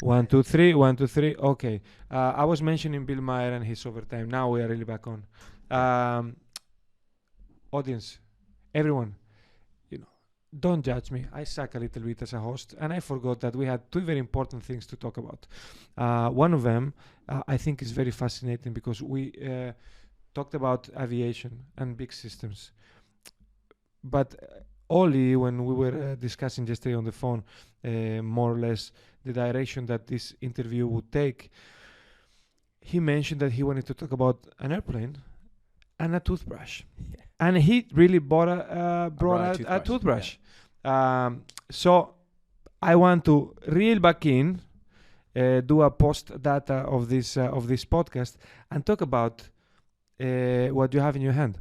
1, 2, 3. 1, 2, 3. Okay. I was mentioning Bill Maher and his overtime. Now we are really back on. Audience, everyone, don't judge me. I suck a little bit as a host, and I forgot that we had two very important things to talk about. One of them, I think, is very fascinating because we talked about aviation and big systems. But Ollie, when we were discussing yesterday on the phone, more or less the direction that this interview would take, he mentioned that he wanted to talk about an airplane and a toothbrush. Yeah. And he really brought a toothbrush. So I want to reel back in, do a post data of this podcast, and talk about what you have in your hand.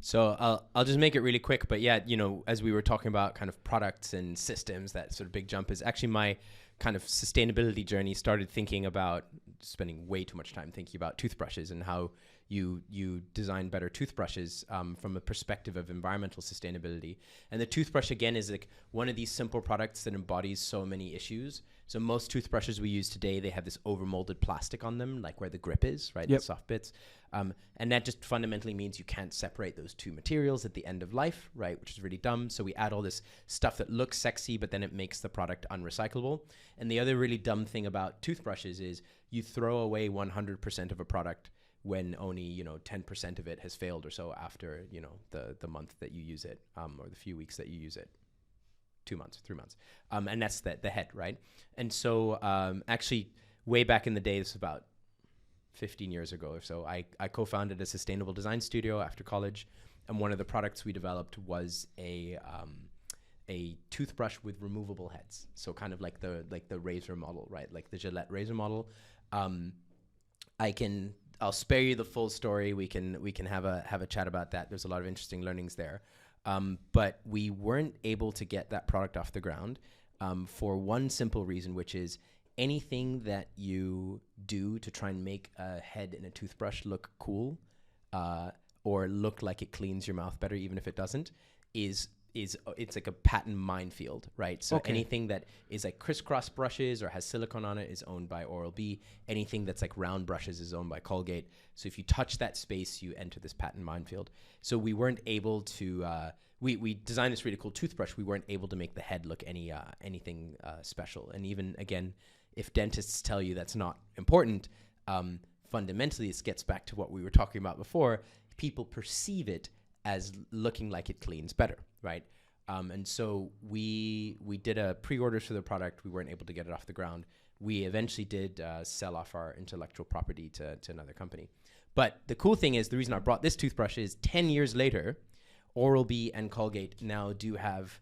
So I'll just make it really quick. But yeah, as we were talking about kind of products and systems, that sort of big jump is actually my kind of sustainability journey. Started thinking about spending way too much time thinking about toothbrushes and how you design better toothbrushes from a perspective of environmental sustainability. And the toothbrush, again, is like one of these simple products that embodies so many issues. So most toothbrushes we use today, they have this overmolded plastic on them, like where the grip is, right? Yep. The soft bits. And that just fundamentally means you can't separate those two materials at the end of life, right? Which is really dumb. So we add all this stuff that looks sexy, but then it makes the product unrecyclable. And the other really dumb thing about toothbrushes is you throw away 100% of a product when only 10% of it has failed or so after the month that you use it, or the few weeks that you use it. 2 months, 3 months, and that's the head, right? And so actually way back in the day, this is about 15 years ago or so, I co-founded a sustainable design studio after college, and one of the products we developed was a toothbrush with removable heads. So kind of like the razor model, right? Like the Gillette razor model. I'll spare you the full story. We can have a chat about that. There's a lot of interesting learnings there. But we weren't able to get that product off the ground for one simple reason, which is anything that you do to try and make a head in a toothbrush look cool or look like it cleans your mouth better, even if it doesn't, it's like a patent minefield, right? So anything that is like crisscross brushes or has silicone on it is owned by Oral-B. Anything that's like round brushes is owned by Colgate. So if you touch that space, you enter this patent minefield. So we weren't able to, we designed this really cool toothbrush. We weren't able to make the head look anything special. And even, again, if dentists tell you that's not important, fundamentally this gets back to what we were talking about before. People perceive it as looking like it cleans better, right? And so we did a pre-orders for the product. We weren't able to get it off the ground. We eventually did sell off our intellectual property to another company. But the cool thing is, the reason I brought this toothbrush is 10 years later, Oral-B and Colgate now do have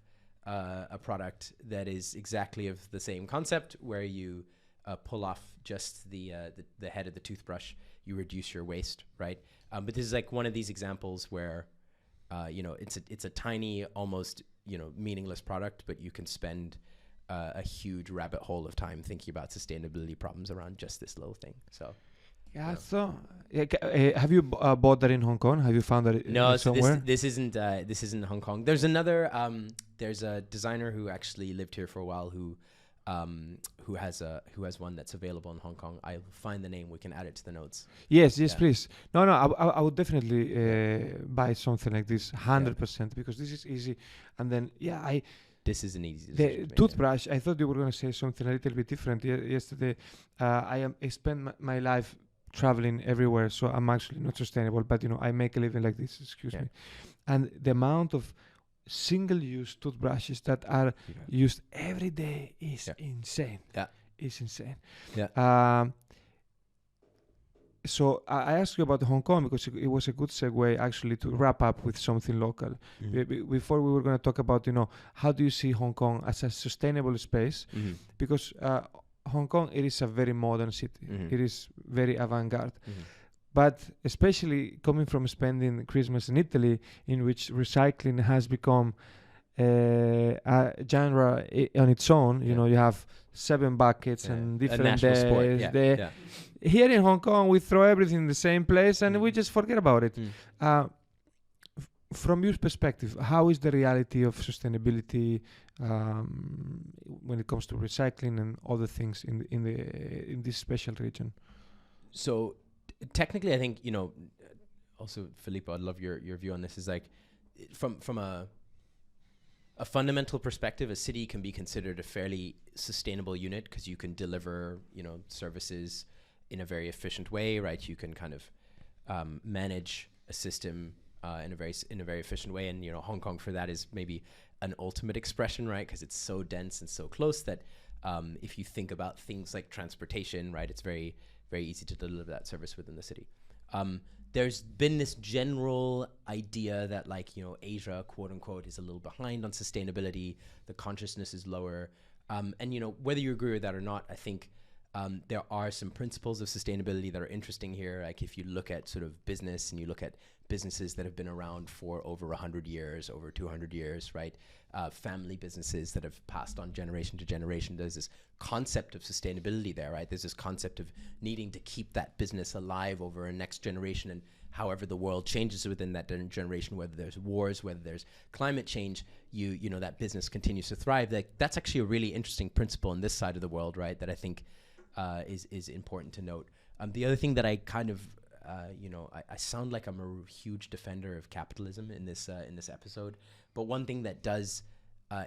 a product that is exactly of the same concept, where you pull off just the head of the toothbrush, you reduce your waste, right? But this is like one of these examples where it's a tiny, almost meaningless product, but you can spend a huge rabbit hole of time thinking about sustainability problems around just this little thing. So yeah. So have you bought that in Hong Kong? Have you found that no, somewhere? So this isn't Hong Kong. There's another there's a designer who actually lived here for a while who has one that's available in Hong Kong. I'll find the name. We can add it to the notes. Yes, please. No, I would definitely buy something like this, 100%, because this is easy. And then this is an easy decision. The toothbrush. I thought you were going to say something a little bit different. Yesterday, I spend my life traveling everywhere, so I'm actually not sustainable. But I make a living like this. Excuse me. And the amount of single-use toothbrushes that are used every day is insane. Yeah, it's insane. Yeah. So I asked you about Hong Kong because it was a good segue actually to wrap up with something local. Mm-hmm. Before we were going to talk about how do you see Hong Kong as a sustainable space, mm-hmm. because Hong Kong, it is a very modern city. Mm-hmm. It is very avant-garde. Mm-hmm. But especially coming from spending Christmas in Italy, in which recycling has become a genre on its own, you have 7 buckets and different days. Sport. Here in Hong Kong, we throw everything in the same place and we just forget about it. From your perspective, how is the reality of sustainability when it comes to recycling and other things in this special region. So technically, I think, also Filippo, I'd love your view on this. Is like from a fundamental perspective, a city can be considered a fairly sustainable unit because you can deliver, services in a very efficient way, right? You can kind of manage a system in a very efficient way, and Hong Kong for that is maybe an ultimate expression, right? Because it's so dense and so close that if you think about things like transportation, right, it's very, very easy to deliver that service within the city. There's been this general idea that Asia, quote unquote, is a little behind on sustainability. The consciousness is lower. And whether you agree with that or not, I think there are some principles of sustainability that are interesting here. Like if you look at sort of business and you look at businesses that have been around for over 100 years, over 200 years, right? Family businesses that have passed on generation to generation. There's this concept of sustainability there, right? There's this concept of needing to keep that business alive over a next generation, and however the world changes within that generation, whether there's wars, whether there's climate change, that business continues to thrive. That's actually a really interesting principle in this side of the world, right? That I think is important to note. The other thing that I kind of I sound like I'm a huge defender of capitalism in this episode, but one thing that does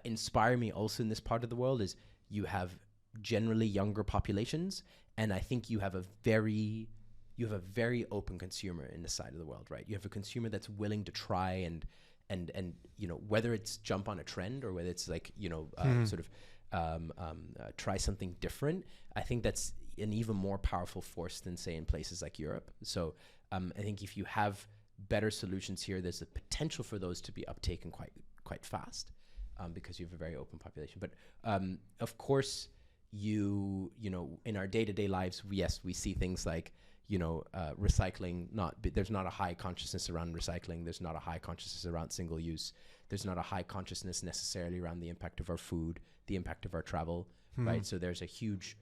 inspire me also in this part of the world is you have generally younger populations, and I think you have a very open consumer in this side of the world, right? You have a consumer that's willing to try and whether it's jump on a trend or whether it's try something different. I think that's an even more powerful force than, say, in places like Europe. So I think if you have better solutions here, there's a potential for those to be uptaken quite fast because you have a very open population. But of course, in our day-to-day lives, yes, we see things like recycling. There's not a high consciousness around recycling. There's not a high consciousness around single use. There's not a high consciousness necessarily around the impact of our food, the impact of our travel, right? So there's a huge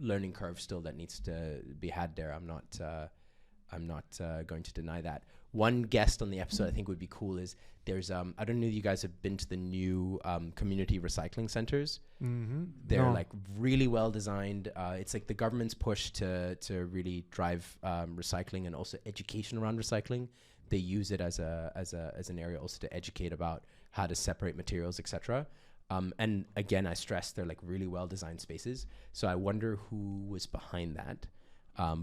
learning curve still that needs to be had there. I'm not going to deny that. One guest on the episode I think would be cool is there's I don't know if you guys have been to the new community recycling centers. They're really well designed. It's like the government's push to really drive recycling and also education around recycling. They use it as an area also to educate about how to separate materials, etc. And again, I stress they're like really well designed spaces. So I wonder who was behind that.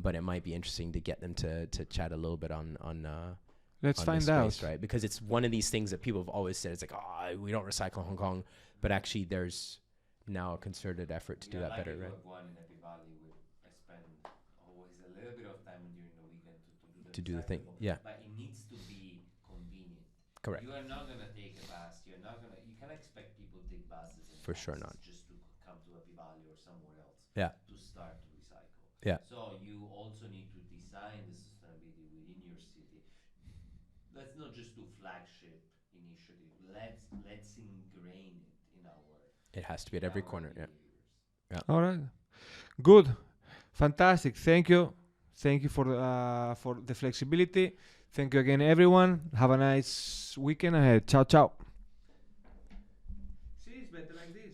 But it might be interesting to get them to chat a little bit on Let's on find this out. space, right? Because it's one of these things that people have always said, it's like, we don't recycle in Hong Kong, but actually there's now a concerted effort to do that better, right? One in Happy Valley I spend always a little bit of time during the weekend to do the thing, yeah. But it needs to be convenient. Correct. You are not gonna take a bus. You can expect people to take buses and For sure not. just to come to Happy Valley or somewhere else. Yeah. To start to recycle. Yeah. So you also need to design the sustainability within your city. Let's not just do flagship initiative. Let's ingrain it in our. It has to be at every corner. Yeah. Behaviors. All right. Good. Fantastic. Thank you. Thank you for the flexibility. Thank you again, everyone. Have a nice weekend ahead. Ciao, ciao.